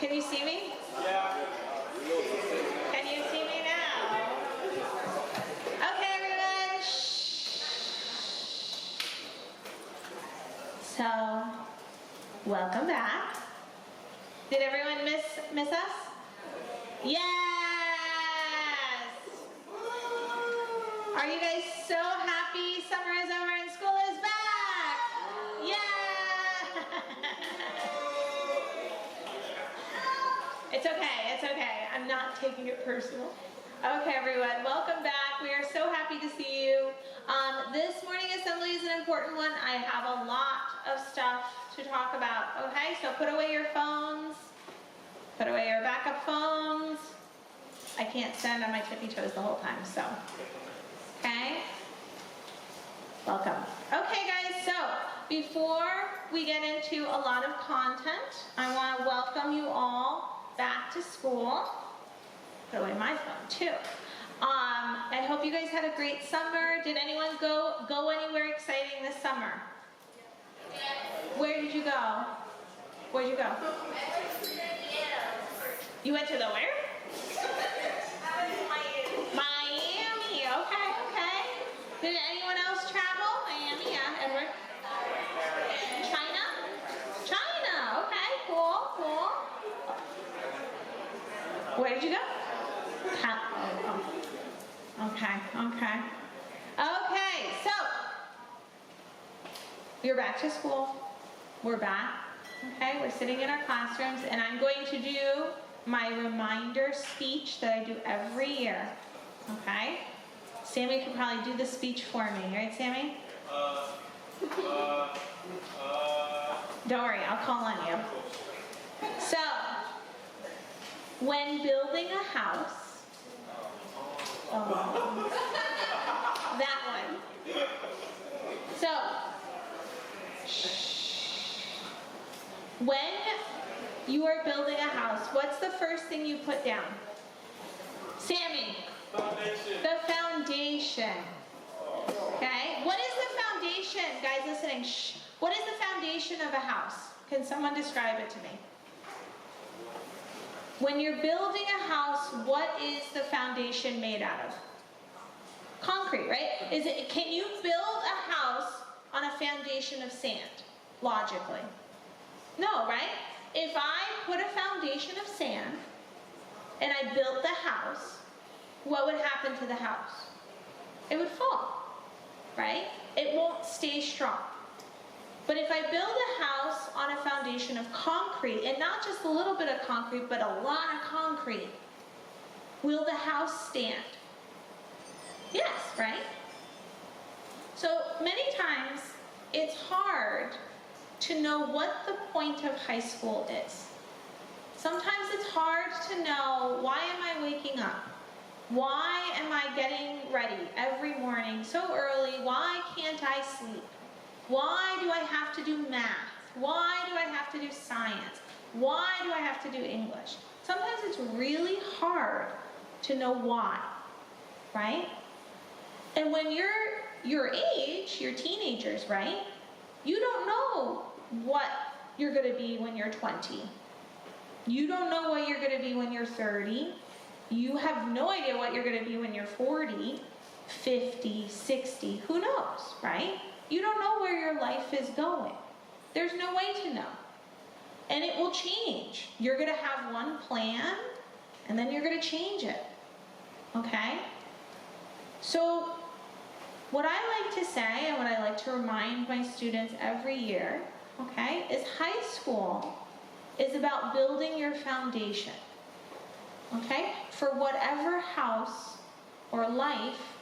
Can you see me? Yeah. Can you see me now? Okay, everyone. Shh. So, welcome back. Did everyone miss us? Yes! Are you guys so happy summer is over and school is back? Yeah! It's okay, it's okay. I'm not taking it personal. Okay, everyone, welcome back. We are so happy to see you. This morning assembly is an important one. I have a lot of stuff to talk about, okay? So put away your phones. Put away your backup phones. I can't stand on my tippy toes the whole time, so, okay? Welcome. Okay, guys, so before we get into a lot of content, I want to welcome you all back to school. Put away my phone, too. I hope you guys had a great summer. Did anyone go anywhere exciting this summer? Where did you go? Where'd you go? You went to the where? Miami. Okay. Did anyone else travel? Miami, yeah. Edward? China. Okay, cool. Where did you go? Okay, so we're back to school. We're back. Okay, we're sitting in our classrooms, and I'm going to do my reminder speech that I do every year. Okay? Sammy can probably do the speech for me, right, Sammy? Don't worry, I'll call on you. So, when building a house, that one. So, when you are building a house, what's the first thing you put down? Sammy? Foundation. The foundation. Okay? What is the foundation? Guys listening, shh. What is the foundation of a house? Can someone describe it to me? When you're building a house, what is the foundation made out of? Concrete, right? Can you build a house on a foundation of sand? Logically. No, right? If I put a foundation of sand and I built the house, what would happen to the house? It would fall, right? It won't stay strong. But if I build a house on a foundation of concrete, and not just a little bit of concrete, but a lot of concrete, will the house stand? Yes, right? So many times it's hard to know what the point of high school is. Sometimes it's hard to know, why am I waking up? Why am I getting ready every morning so early? Why can't I sleep? Why do I have to do math? Why do I have to do science? Why do I have to do English? Sometimes it's really hard to know why, right? And when you're your age, you're teenagers, right? You don't know what you're going to be when you're 20. You don't know what you're going to be when you're 30. You have no idea what you're going to be when you're 40, 50, 60. Who knows, right? You don't know where your life is going. There's no way to know. And it will change. You're going to have one plan, and then you're going to change it. Okay? So, what I like to say, and what I like to remind my students every year, okay, is high school is about building your foundation, okay, for whatever house or life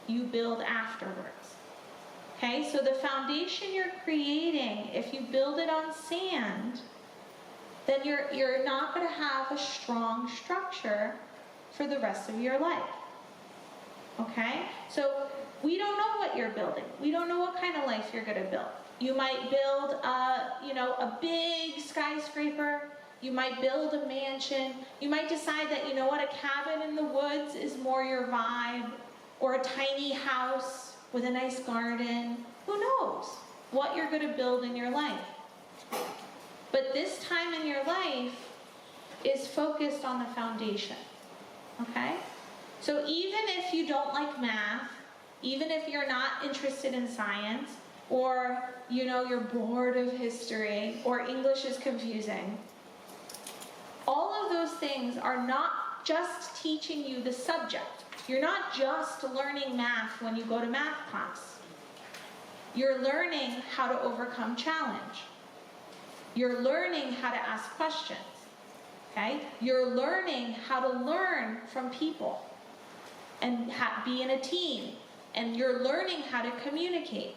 you build afterwards. Okay, so the foundation you're creating, if you build it on sand, then you're not going to have a strong structure for the rest of your life. Okay, so we don't know what you're building. We don't know what kind of life you're going to build. You might build a big skyscraper. You might build a mansion. You might decide that, you know what, a cabin in the woods is more your vibe, or a tiny house with a nice garden. Who knows what you're going to build in your life? But this time in your life, is focused on the foundation, okay? So even if you don't like math, even if you're not interested in science, or you're bored of history, or English is confusing, all of those things are not just teaching you the subject. You're not just learning math when you go to math class. You're learning how to overcome challenge. You're learning how to ask questions, okay? You're learning how to learn from people and be in a team. And you're learning how to communicate,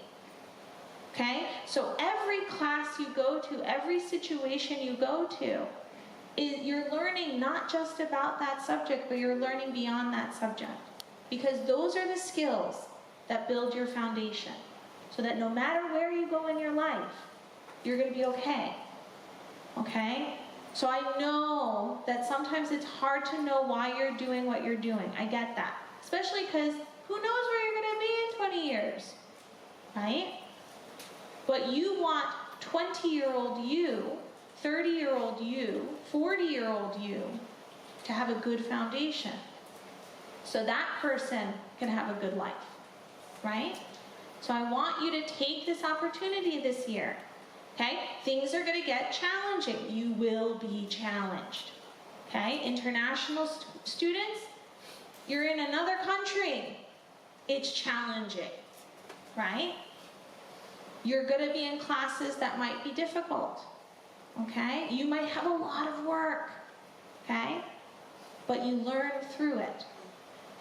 okay? So every class you go to, every situation you go to, you're learning not just about that subject, but you're learning beyond that subject. Because those are the skills that build your foundation. So that no matter where you go in your life, you're going to be okay. Okay? So I know that sometimes it's hard to know why you're doing what you're doing. I get that. Especially because who knows where you're going to be in 20 years? Right? But you want 20-year-old you, 30-year-old you, 40-year-old you to have a good foundation. So that person can have a good life. Right? So I want you to take this opportunity this year. Okay? Things are going to get challenging. You will be challenged. Okay? International students, you're in another country. It's challenging. Right? You're going to be in classes that might be difficult. Okay? You might have a lot of work. Okay? But you learn through it.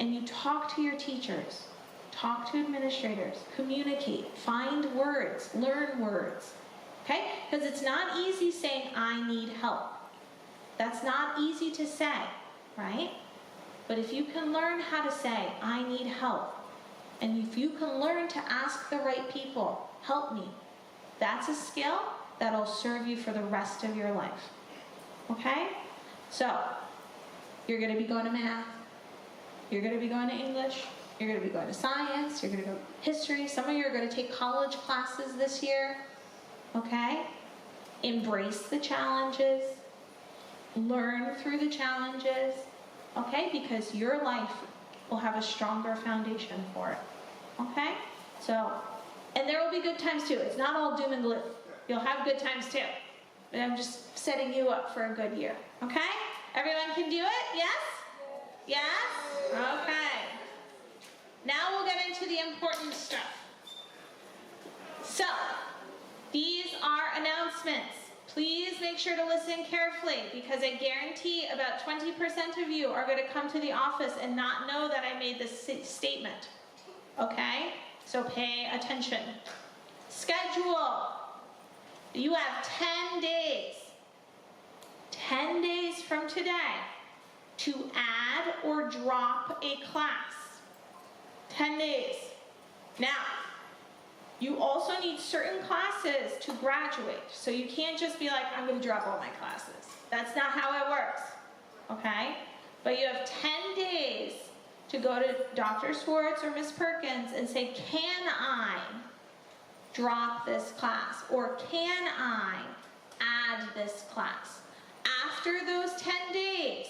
And you talk to your teachers. Talk to administrators. Communicate. Find words. Learn words. Okay? Because it's not easy saying, I need help. That's not easy to say. Right? But if you can learn how to say, I need help, and if you can learn to ask the right people, help me, that's a skill that'll serve you for the rest of your life. Okay? So, you're going to be going to math, you're going to be going to English, you're going to be going to science, you're going to go to history, some of you are going to take college classes this year. Okay? Embrace the challenges, learn through the challenges, okay? Because your life will have a stronger foundation for it. Okay? So, and there will be good times too. It's not all doom and gloom. You'll have good times too. But I'm just setting you up for a good year. Okay? Everyone can do it? Yes? Yes? Okay. Now we'll get into the important stuff. So, these are announcements. Please make sure to listen carefully, because I guarantee about 20% of you are going to come to the office and not know that I made this statement. Okay? So pay attention. Schedule. You have 10 days. 10 days from today to add or drop a class. 10 days. Now, you also need certain classes to graduate. So you can't just be like, I'm going to drop all my classes. That's not how it works. Okay? But you have 10 days to go to Dr. Swartz or Ms. Perkins and say, can I drop this class? Or can I add this class? After those 10 days,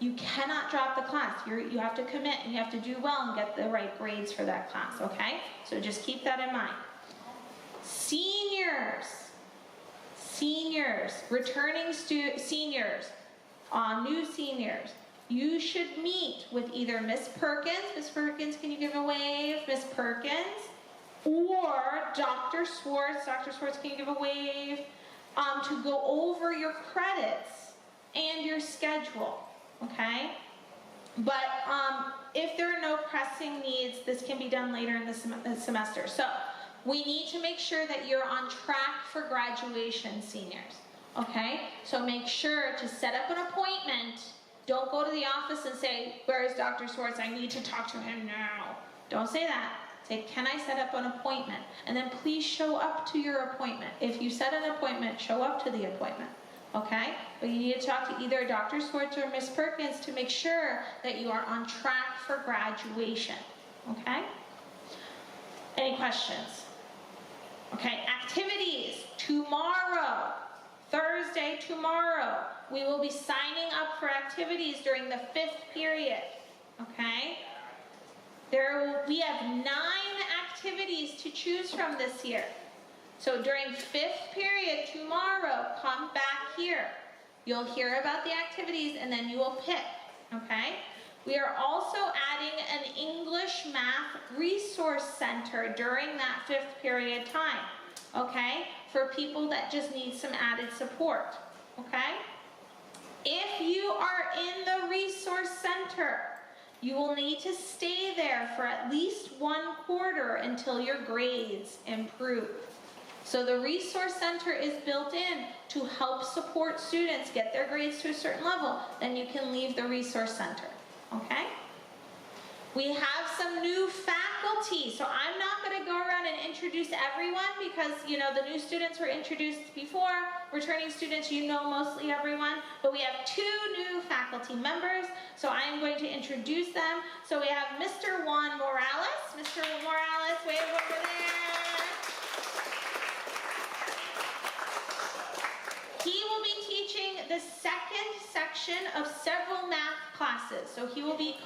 you cannot drop the class. You have to commit and you have to do well and get the right grades for that class, okay? So just keep that in mind. Seniors, returning seniors, new seniors, you should meet with either Miss Perkins. Miss Perkins, can you give a wave? Miss Perkins. Or Dr. Swartz. Dr. Swartz, can you give a wave? To go over your credits and your schedule. Okay? But if there are no pressing needs, this can be done later in the semester. So we need to make sure that you're on track for graduation, seniors. Okay? So make sure to set up an appointment. Don't go to the office and say, where is Dr. Swartz? I need to talk to him now. Don't say that. Say, can I set up an appointment? And then please show up to your appointment. If you set an appointment, show up to the appointment. Okay? But you need to talk to either Dr. Swartz or Miss Perkins to make sure that you are on track for graduation. Okay? Any questions? Okay, activities. Tomorrow, Thursday, tomorrow, we will be signing up for activities during the 5th period, okay? We have 9 activities to choose from this year. So during 5th period, tomorrow, come back here. You'll hear about the activities and then you will pick, okay? We are also adding an English Math Resource Center during that 5th period time, okay? For people that just need some added support, okay? If you are in the Resource Center, you will need to stay there for at least 1 quarter until your grades improve. So the Resource Center is built in to help support students get their grades to a certain level. Then you can leave the Resource Center, okay? We have some new faculty, so I'm not going to go around and introduce everyone because, you know, the new students were introduced before. Returning students, you know mostly everyone, but we have 2 new faculty members, so I'm going to introduce them. So we have Mr. Juan Morales. Mr. Morales, wave over there. He will be teaching the 2nd section of several math classes. So he will be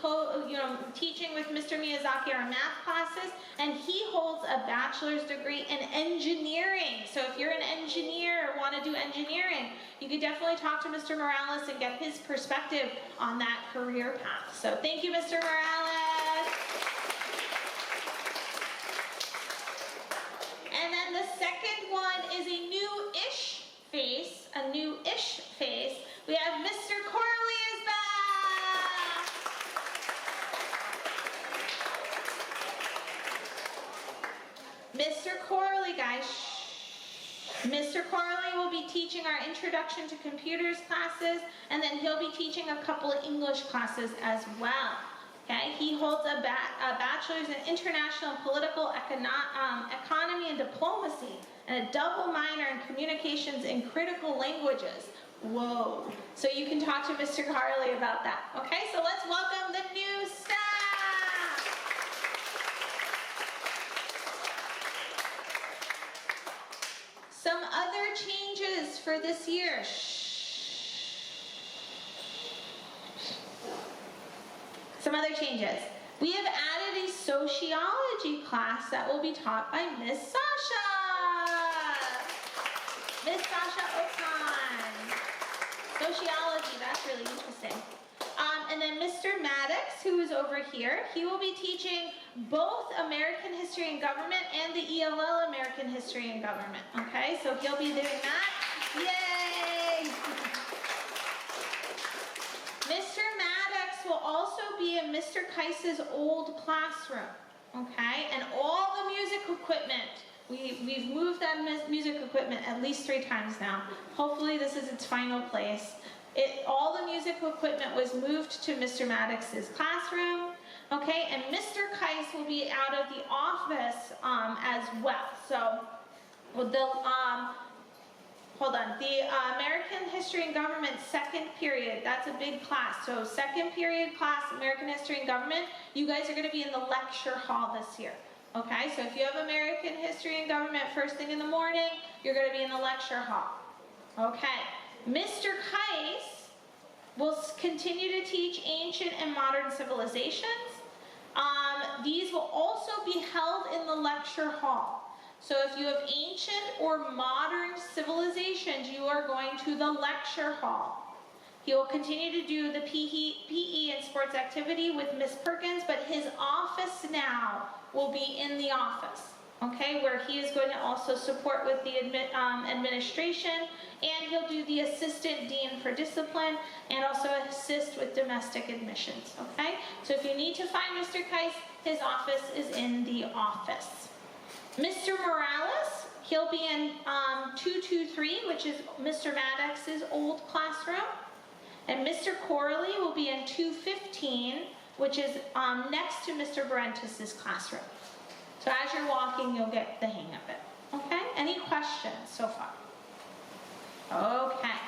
teaching with Mr. Miyazaki our math classes, and he holds a bachelor's degree in engineering. So if you're an engineer or want to do engineering, you could definitely talk to Mr. Morales and get his perspective on that career path. So thank you, Mr. Morales. And then the second one is a new-ish face, we have Mr. Corley is back! Mr. Corley, guys, Mr. Corley will be teaching our Introduction to Computers classes, and then he'll be teaching a couple of English classes as well. Okay, he holds a bachelor's in International Political Economy and Diplomacy, and a double minor in Communications and Critical Languages. Whoa. So you can talk to Mr. Carley about that. Okay, so let's welcome the new staff. Some other changes for this year. Some other changes. We have added a sociology class that will be taught by Miss Sasha. Miss Sasha Okan. Sociology, that's really interesting. And then Mr. Maddox, who is over here, he will be teaching both American History and Government and the ELL American History and Government. Okay, so he'll be doing that. Yay! Mr. Maddox will also be in Mr. Keis's old classroom. Okay, and all the music equipment. We've moved that music equipment at least 3 times now. Hopefully this is its final place. All the music equipment was moved to Mr. Maddox's classroom. Okay, and Mr. Keis will be out of the office as well. So hold on, the American History and Government 2nd period, that's a big class. So 2nd period class, American History and Government, you guys are going to be in the lecture hall this year. Okay, so if you have American History and Government first thing in the morning, you're going to be in the lecture hall. Okay, Mr. Keis will continue to teach Ancient and Modern Civilizations. These will also be held in the lecture hall. So if you have Ancient or Modern Civilizations, you are going to the lecture hall. He will continue to do the PE and sports activity with Miss Perkins, but his office now will be in the office, okay, where he is going to also support with the administration, and he'll do the assistant dean for discipline and also assist with domestic admissions, okay? So if you need to find Mr. Keis, his office is in the office. Mr. Morales, he'll be in 223, which is Mr. Maddox's old classroom. And Mr. Corley will be in 215, which is next to Mr. Barentis' classroom. So as you're walking, you'll get the hang of it. Okay? Any questions so far? Okay.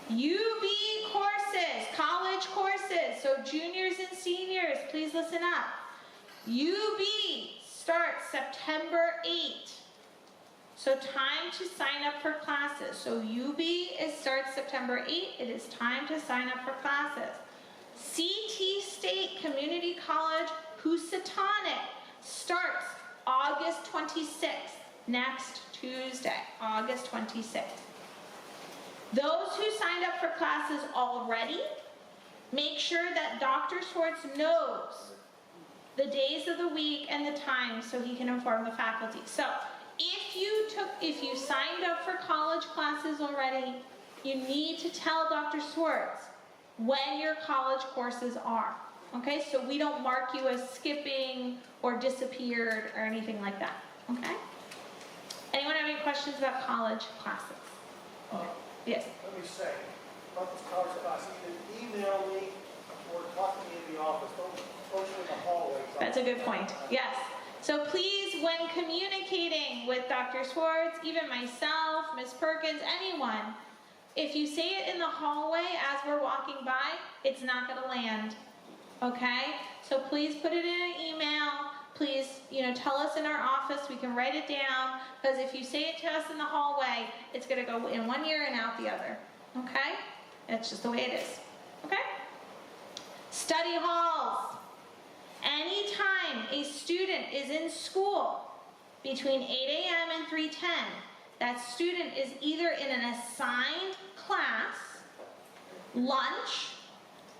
UB courses, college courses. So juniors and seniors, please listen up. UB starts September 8th. So time to sign up for classes. So UB starts September 8th. It is time to sign up for classes. CT State Community College Housatonic starts August 26th, next Tuesday, August 26th. Those who signed up for classes already, make sure that Dr. Schwartz knows the days of the week and the times so he can inform the faculty. So if you signed up for college classes already, you need to tell Dr. Schwartz when your college courses are. Okay, so we don't mark you as skipping or disappeared or anything like that. Okay? Anyone have any questions about college classes? Yes. Let me say, about this college class, you can email me or talk to me in the office. Don't approach me in the hallway. That's a good point. Yes. So please, when communicating with Dr. Schwartz, even myself, Ms. Perkins, anyone, if you say it in the hallway as we're walking by, it's not going to land. Okay? So please put it in an email. Please, tell us in our office. We can write it down. Because if you say it to us in the hallway, it's going to go in one ear and out the other. Okay? That's just the way it is. Okay? Study halls. Anytime a student is in school between 8 a.m. and 3:10, that student is either in an assigned class, lunch,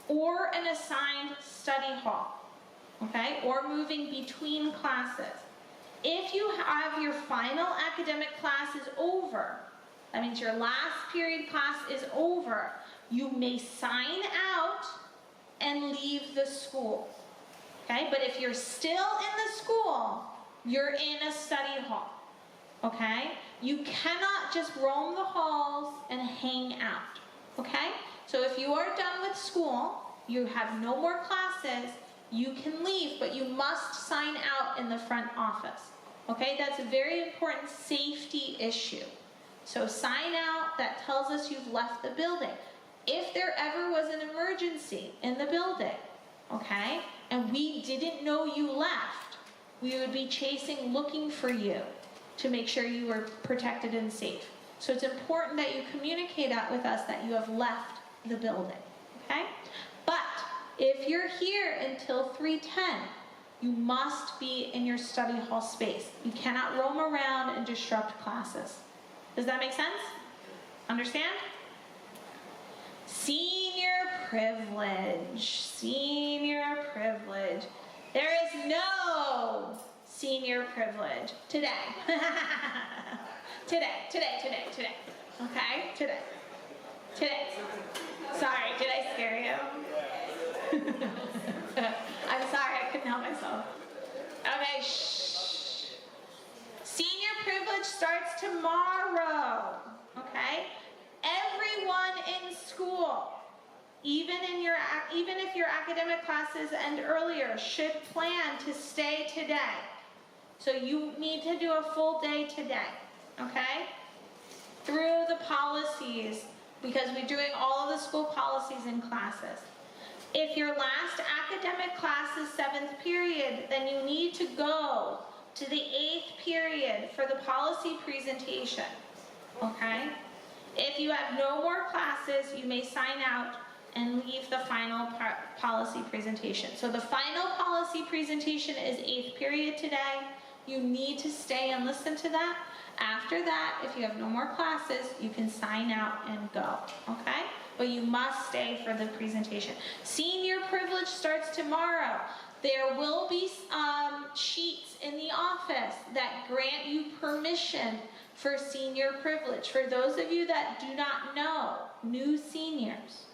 or an assigned study hall, okay, or moving between classes. If you have your final academic class is over, that means your last period class is over, you may sign out and leave the school, okay? But if you're still in the school, you're in a study hall, okay? You cannot just roam the halls and hang out, okay? So if you are done with school, you have no more classes, you can leave, but you must sign out in the front office, okay? That's a very important safety issue. So sign out, that tells us you've left the building. If there ever was an emergency in the building, okay, and we didn't know you left, we would be looking for you to make sure you were protected and safe. So it's important that you communicate out with us that you have left the building, okay? But if you're here until 3:10, you must be in your study hall space. You cannot roam around and disrupt classes. Does that make sense? Understand? Senior privilege. Senior privilege. There is no senior privilege today. Today. Okay? Today. Sorry, did I scare you? I'm sorry, I couldn't help myself. Okay, shh. Senior privilege starts tomorrow. Okay? Everyone in school, even if your academic classes end earlier, should plan to stay today. So you need to do a full day today, okay? Through the policies, because we're doing all of the school policies in classes. If your last academic class is 7th period, then you need to go to the 8th period for the policy presentation, okay? If you have no more classes, you may sign out and leave the final policy presentation. So the final policy presentation is 8th period today. You need to stay and listen to that. After that, if you have no more classes, you can sign out and go, okay? But you must stay for the presentation. Senior privilege starts tomorrow. There will be sheets in the office that grant you permission for senior privilege. For those of you that do not know, new seniors,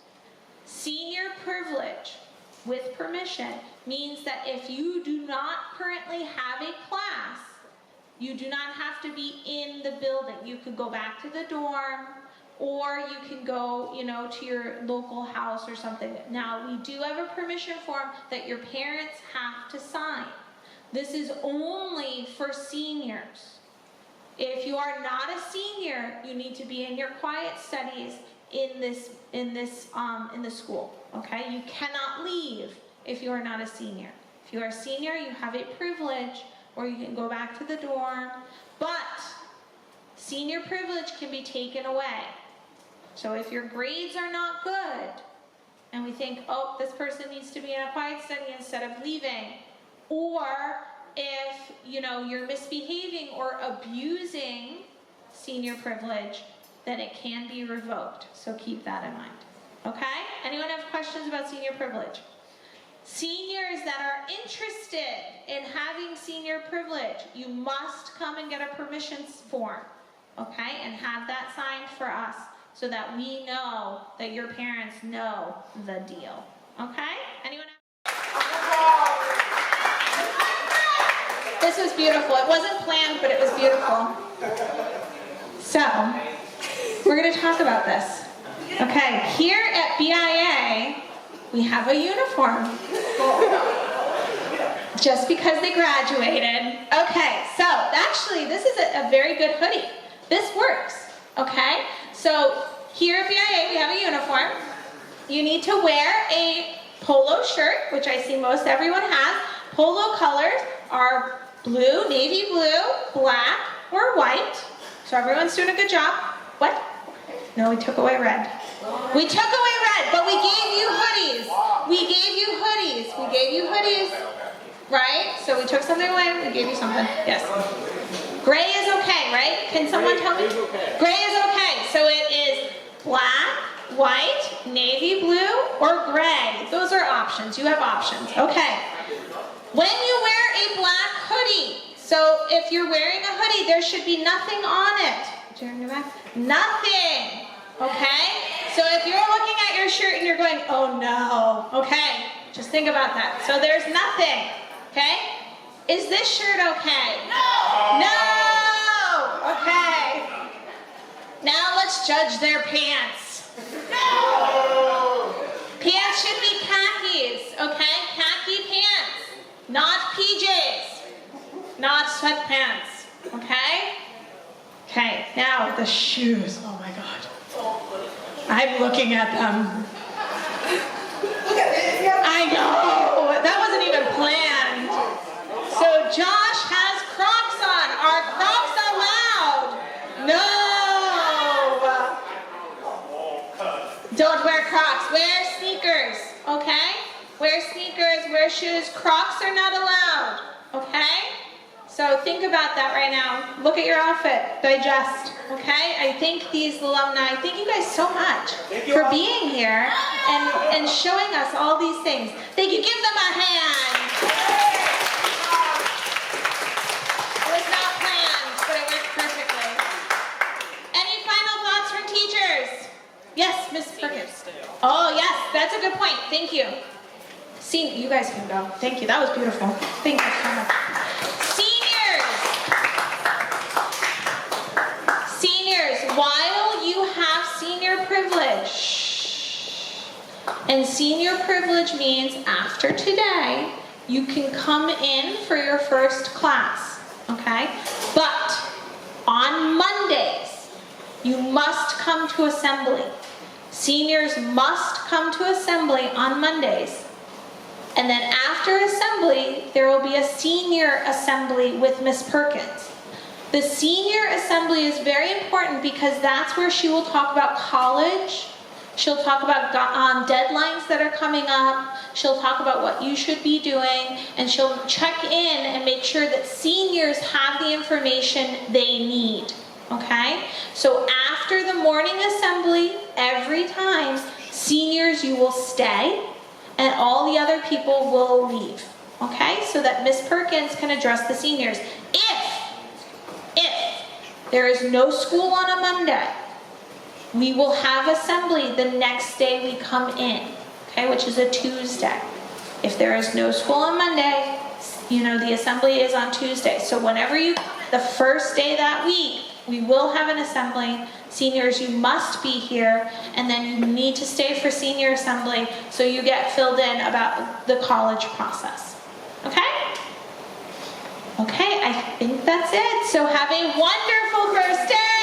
senior privilege with permission means that if you do not currently have a class, you do not have to be in the building. You could go back to the dorm, or you can go, to your local house or something. Now, we do have a permission form that your parents have to sign. This is only for seniors. If you are not a senior, you need to be in your quiet studies in the school. Okay? You cannot leave if you are not a senior. If you are a senior, you have a privilege, or you can go back to the dorm. But Senior privilege can be taken away. So if your grades are not good, and we think, oh, this person needs to be in a quiet study instead of leaving, or if, you're misbehaving or abusing senior privilege, then it can be revoked. So keep that in mind. Okay? Anyone have questions about senior privilege? Seniors that are interested in having senior privilege, you must come and get a permissions form, okay? And have that signed for us so that we know that your parents know the deal, okay? Anyone have? This was beautiful. It wasn't planned, but it was beautiful. So, we're going to talk about this. Okay, here at BIA, we have a uniform. Just because they graduated. Okay, so actually this is a very good hoodie. This works, okay? So here at BIA we have a uniform. You need to wear a polo shirt, which I see most everyone has. Polo colors are blue, navy blue, black, or white. So everyone's doing a good job. What? No, we took away red. We took away red, but we gave you hoodies. We gave you hoodies. We gave you hoodies. Right? So we took something away, we gave you something. Yes. Gray is okay, right? Can someone tell me? Gray is okay. So it is black, white, navy blue, or gray. Those are options. You have options. Okay. When you wear a black hoodie, so if you're wearing a hoodie, there should be nothing on it. Turn your back. Nothing. Okay? So if you're looking at your shirt and you're going, oh no, okay, just think about that. So there's nothing. Okay? Is this shirt okay? No! No! Okay. Now let's judge their pants. No! Pants should be khakis, okay? Khaki pants, not PJs, not sweatpants, okay? Okay, now the shoes. Oh my God. I'm looking at them. I know! That wasn't even planned. So Josh has Crocs on. Are Crocs allowed? No! Don't wear Crocs. Wear sneakers, okay? Wear sneakers, wear shoes. Crocs are not allowed, okay? So think about that right now. Look at your outfit. Digest, okay? I thank these alumni. Thank you guys so much for being here and showing us all these things. Thank you. Give them a hand. It was not planned, but it worked perfectly. Any final thoughts from teachers? Yes, Ms. Perkins. Oh, yes, that's a good point. Thank you. See, you guys can go. Thank you. That was beautiful. Thank you so much. While you have senior privilege, and senior privilege means after today, you can come in for your first class, okay? But on Mondays, you must come to assembly. Seniors must come to assembly on Mondays. And then after assembly, there will be a senior assembly with Miss Perkins. The senior assembly is very important because that's where she will talk about college. She'll talk about deadlines that are coming up. She'll talk about what you should be doing. And she'll check in and make sure that seniors have the information they need. Okay? So after the morning assembly, every time, seniors, you will stay and all the other people will leave. Okay? So that Miss Perkins can address the seniors. If there is no school on a Monday, we will have assembly the next day we come in, okay, which is a Tuesday. If there is no school on Monday, the assembly is on Tuesday. So whenever you come the first day that week, we will have an assembly. Seniors, you must be here, and then you need to stay for senior assembly so you get filled in about the college process. Okay? Okay, I think that's it. So have a wonderful first day.